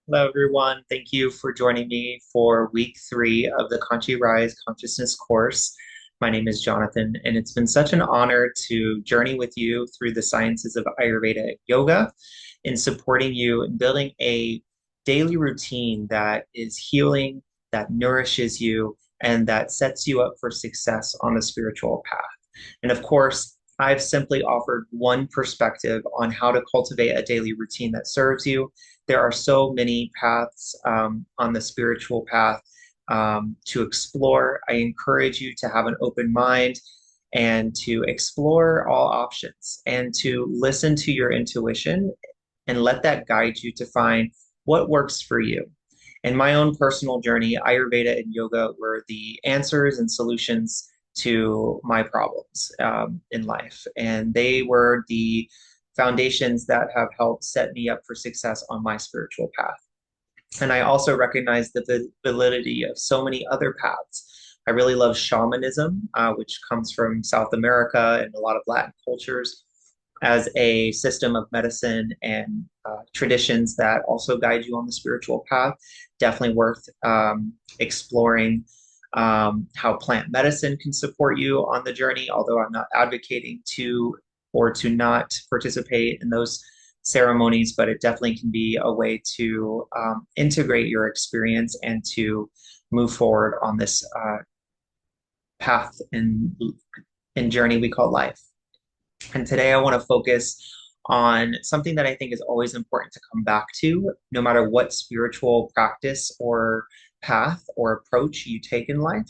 Hello, everyone. Thank you for joining me for week 3 of the ConsciRise consciousness course. My name is Jonathan, and it's been such an honor to journey with you through the sciences of Ayurveda and yoga in supporting you in building a daily routine that is healing, that nourishes you, and that sets you up for success on the spiritual path. And of course, I've simply offered one perspective on how to cultivate a daily routine that serves you. There are so many paths on the spiritual path to explore. I encourage you to have an open mind and to explore all options and to listen to your intuition and let that guide you to find what works for you. In my own personal journey, Ayurveda and yoga were the answers and solutions to my problems in life. And they were the foundations that have helped set me up for success on my spiritual path. And I also recognize the validity of so many other paths. I really love shamanism, which comes from South America and a lot of Latin cultures, as a system of medicine and traditions that also guide you on the spiritual path. Definitely worth exploring how plant medicine can support you on the journey, although I'm not advocating to or to not participate in those ceremonies, but it definitely can be a way to integrate your experience and to move forward on this path and journey we call life. And today I want to focus on something that I think is always important to come back to, no matter what spiritual practice or path or approach you take in life,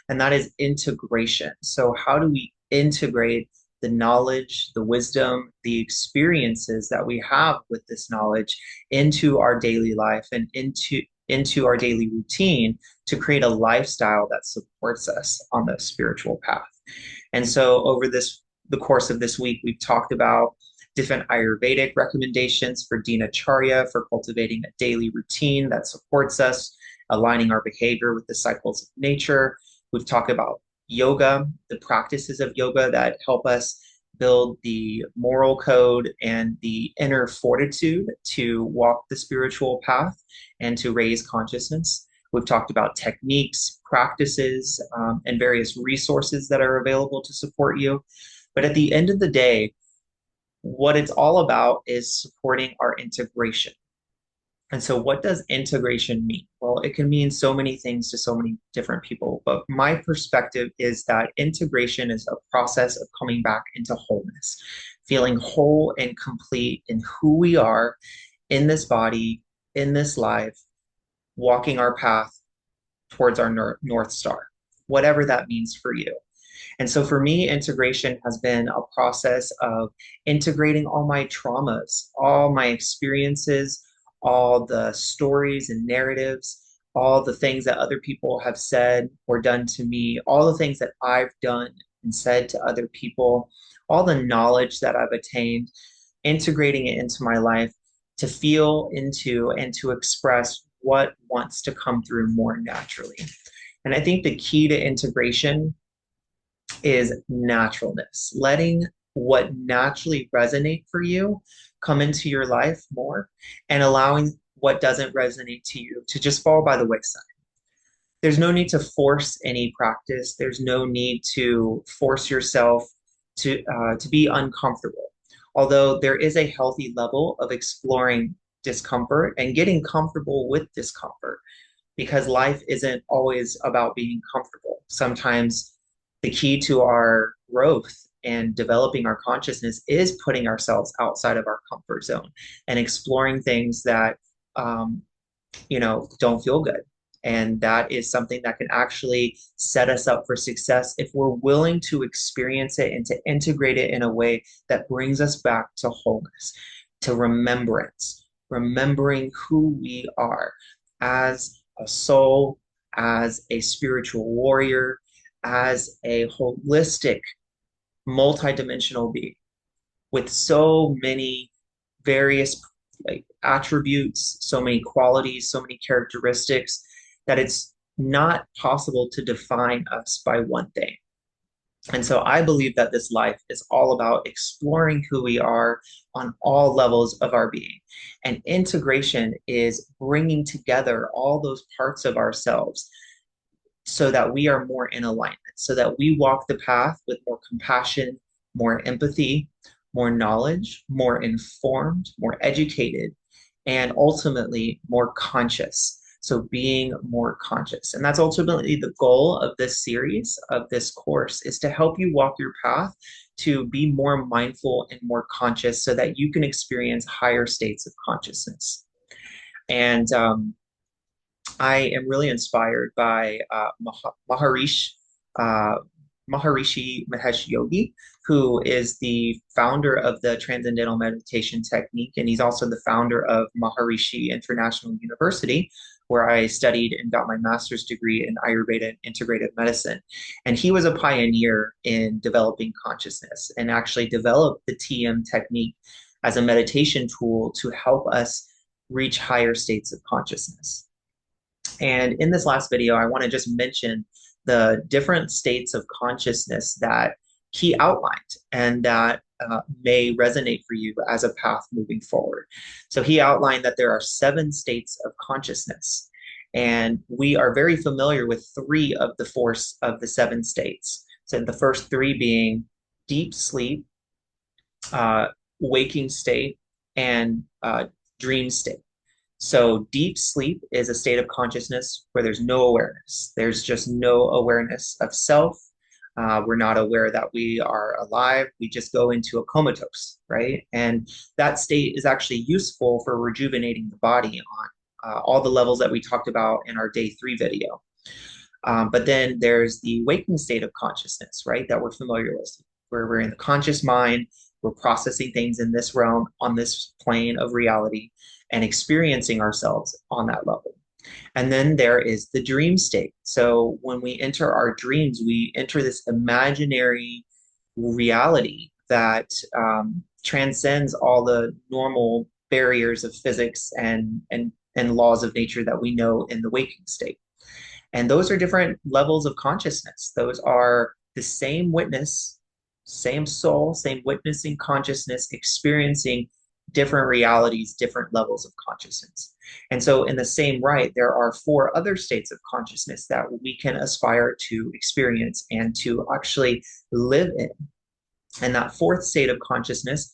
and that is integration. So, how do we integrate the knowledge, the wisdom, the experiences that we have with this knowledge into our daily life and into our daily routine to create a lifestyle that supports us on the spiritual path? And so, over the course of this week, we've talked about different Ayurvedic recommendations for dinacharya, for cultivating a daily routine that supports us, aligning our behavior with the cycles of nature. We've talked about yoga, the practices of yoga that help us build the moral code and the inner fortitude to walk the spiritual path and to raise consciousness. We've talked about techniques, practices, and various resources that are available to support you. But at the end of the day, what it's all about is supporting our integration. And so, what does integration mean? Well, it can mean so many things to so many different people. But my perspective is that integration is a process of coming back into wholeness, feeling whole and complete in who we are in this body, in this life, walking our path towards our North Star, whatever that means for you. And so for me, integration has been a process of integrating all my traumas, all my experiences, all the stories and narratives, all the things that other people have said or done to me, all the things that I've done and said to other people, all the knowledge that I've attained, integrating it into my life to feel into and to express what wants to come through more naturally. And I think the key to integration is naturalness, letting what naturally resonate for you come into your life more and allowing what doesn't resonate to you to just fall by the wayside. There's no need to force any practice. There's no need to force yourself to be uncomfortable. Although there is a healthy level of exploring discomfort and getting comfortable with discomfort, because life isn't always about being comfortable. Sometimes the key to our growth and developing our consciousness is putting ourselves outside of our comfort zone and exploring things that don't feel good. And that is something that can actually set us up for success if we're willing to experience it and to integrate it in a way that brings us back to wholeness, to remembrance, remembering who we are as a soul, as a spiritual warrior, as a holistic, multidimensional being with so many various attributes, so many qualities, so many characteristics that it's not possible to define us by one thing. And so I believe that this life is all about exploring who we are on all levels of our being. And integration is bringing together all those parts of ourselves so that we are more in alignment, so that we walk the path with more compassion, more empathy, more knowledge, more informed, more educated, and ultimately more conscious. So being more conscious. And that's ultimately the goal of this series, of this course, is to help you walk your path to be more mindful and more conscious so that you can experience higher states of consciousness. And I am really inspired by uh, Maharishi Mahesh Yogi, who is the founder of the Transcendental Meditation Technique. And he's also the founder of Maharishi International University, where I studied and got my master's degree in Ayurveda and integrative medicine. And he was a pioneer in developing consciousness and actually developed the TM technique as a meditation tool to help us reach higher states of consciousness. And in this last video, I want to just mention the different states of consciousness that he outlined and that may resonate for you as a path moving forward. So he outlined that there are 7 states of consciousness, and we are very familiar with 3 of the 4 of the 7 states. So the first 3 being deep sleep, uh, waking state, and dream state. So deep sleep is a state of consciousness where there's no awareness. There's just no awareness of self. We're not aware that we are alive. We just go into a comatose, right? And that state is actually useful for rejuvenating the body on all the levels that we talked about in our day 3 video. But then there's the waking state of consciousness, right? That we're familiar with, where we're in the conscious mind, we're processing things in this realm, on this plane of reality, and experiencing ourselves on that level. And then there is the dream state. So when we enter our dreams, we enter this imaginary reality that transcends all the normal barriers of physics and laws of nature that we know in the waking state. And those are different levels of consciousness. Those are the same witness, same soul, same witnessing consciousness, experiencing different realities, different levels of consciousness. And so, in the same right, there are 4 other states of consciousness that we can aspire to experience and to actually live in. And that 4th state of consciousness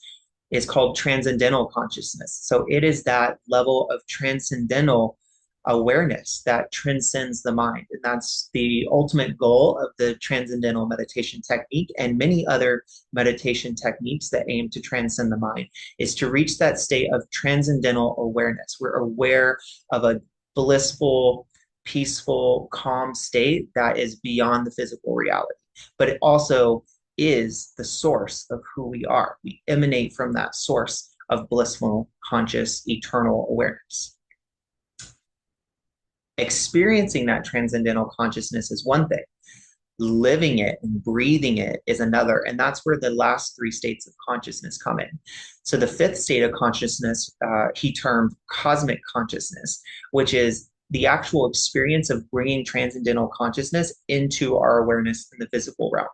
is called transcendental consciousness. So, it is that level of transcendental awareness that transcends the mind. And that's the ultimate goal of the transcendental meditation technique and many other meditation techniques that aim to transcend the mind, is to reach that state of transcendental awareness. We're aware of a blissful, peaceful, calm state that is beyond the physical reality. But it also is the source of who we are. We emanate from that source of blissful, conscious, eternal awareness. Experiencing that transcendental consciousness is one thing. Living it and breathing it is another. And that's where the last 3 states of consciousness come in. So the 5th state of consciousness, he termed cosmic consciousness, which is the actual experience of bringing transcendental consciousness into our awareness in the physical realm.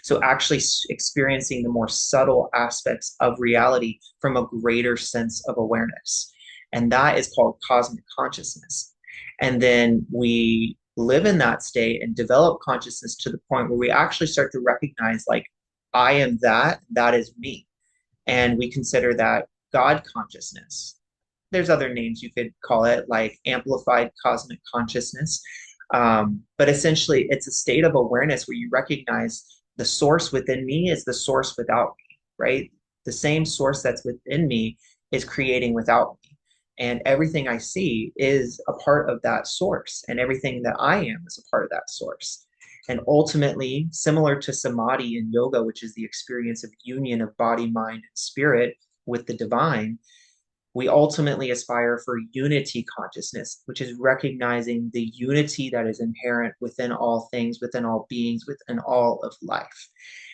So actually experiencing the more subtle aspects of reality from a greater sense of awareness. And that is called cosmic consciousness. And then we live in that state and develop consciousness to the point where we actually start to recognize, like, I am that, that is me. And we consider that God consciousness. There's other names you could call it, like amplified cosmic consciousness. But essentially, it's a state of awareness where you recognize the source within me is the source without me, right? The same source that's within me is creating without me. And everything I see is a part of that source, and everything that I am is a part of that source. And ultimately, similar to samadhi in yoga, which is the experience of union of body, mind, and spirit with the divine, we ultimately aspire for unity consciousness, which is recognizing the unity that is inherent within all things, within all beings, within all of life.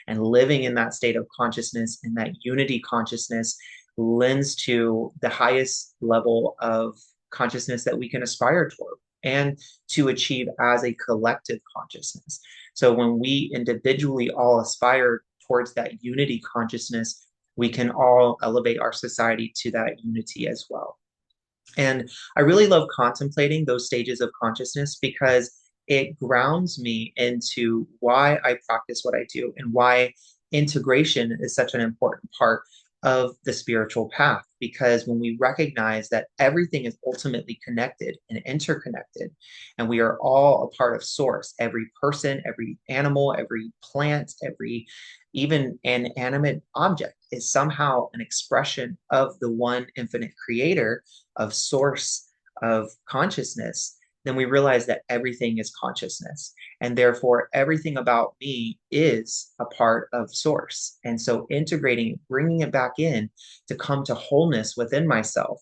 And living in that state of consciousness and that unity consciousness lends to the highest level of consciousness that we can aspire toward and to achieve as a collective consciousness. So when we individually all aspire towards that unity consciousness, we can all elevate our society to that unity as well. And I really love contemplating those stages of consciousness because it grounds me into why I practice what I do and why integration is such an important part of the spiritual path. Because when we recognize that everything is ultimately connected and interconnected, and we are all a part of source, every person, every animal, every plant, every even an animate object is somehow an expression of the one infinite creator of source of consciousness, then we realize that everything is consciousness. And therefore, everything about me is a part of source. And so integrating, bringing it back in to come to wholeness within myself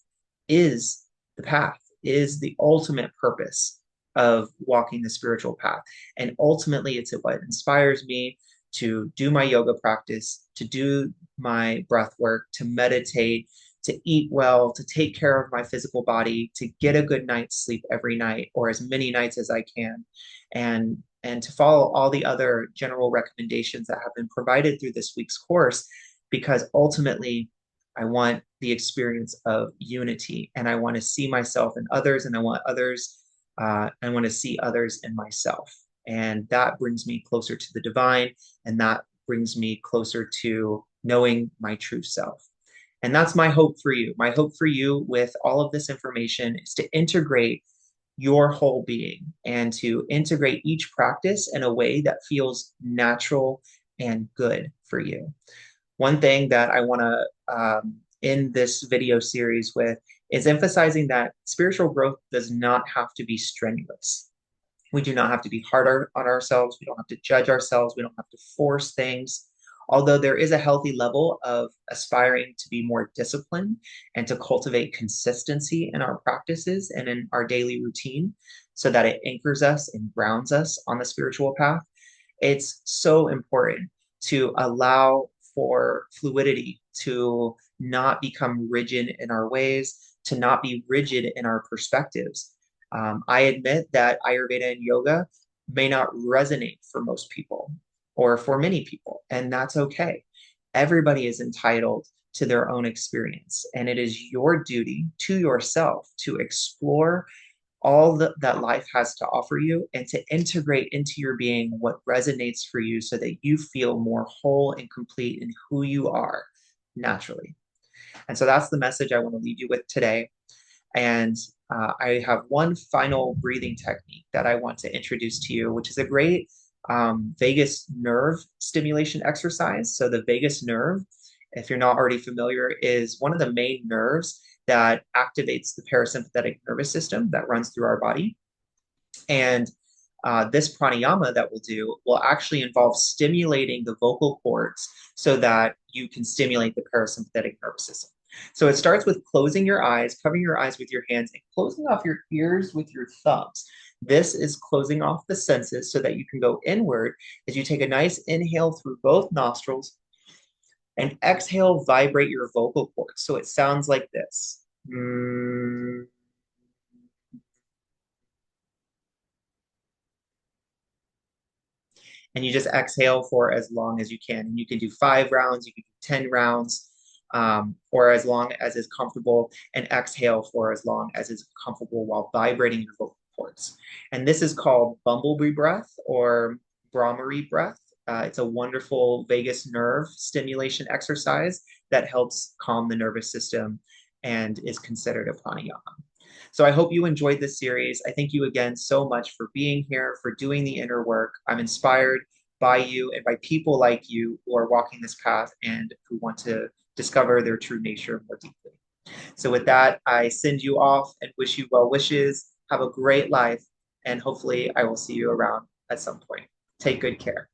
is the path, is the ultimate purpose of walking the spiritual path. And ultimately, it's what inspires me to do my yoga practice, to do my breath work, to meditate, to eat well, to take care of my physical body, to get a good night's sleep every night or as many nights as I can, and to follow all the other general recommendations that have been provided through this week's course, because ultimately I want the experience of unity and I want to see myself in others and I want to see others in myself. And that brings me closer to the divine, and that brings me closer to knowing my true self. And that's my hope for you. My hope for you with all of this information is to integrate your whole being and to integrate each practice in a way that feels natural and good for you. One thing that I want to end this video series with is emphasizing that spiritual growth does not have to be strenuous. We do not have to be hard on ourselves. We don't have to judge ourselves. We don't have to force things. Although there is a healthy level of aspiring to be more disciplined and to cultivate consistency in our practices and in our daily routine so that it anchors us and grounds us on the spiritual path, it's so important to allow for fluidity, to not become rigid in our ways, to not be rigid in our perspectives. I admit that Ayurveda and yoga may not resonate for most people or for many people, and that's okay. Everybody is entitled to their own experience, and it is your duty to yourself to explore all that life has to offer you and to integrate into your being what resonates for you so that you feel more whole and complete in who you are naturally. And so that's the message I want to leave you with today. And I have one final breathing technique that I want to introduce to you, which is a great vagus nerve stimulation exercise. So the vagus nerve, if you're not already familiar, is one of the main nerves that activates the parasympathetic nervous system that runs through our body. And this pranayama that we'll do will actually involve stimulating the vocal cords so that you can stimulate the parasympathetic nervous system. So it starts with closing your eyes, covering your eyes with your hands, and closing off your ears with your thumbs. This is closing off the senses so that you can go inward as you take a nice inhale through both nostrils and exhale, vibrate your vocal cords. So it sounds like this. And you just exhale for as long as you can. And you can do 5 rounds, you can do 10 rounds, or as long as is comfortable, and exhale for as long as is comfortable while vibrating your vocal cords. And this is called Bumblebee breath or Bhramari breath. It's a wonderful vagus nerve stimulation exercise that helps calm the nervous system and is considered a pranayama. So I hope you enjoyed this series. I thank you again so much for being here, for doing the inner work. I'm inspired by you and by people like you who are walking this path and who want to discover their true nature more deeply. So with that, I send you off and wish you well wishes. Have a great life, and hopefully I will see you around at some point. Take good care.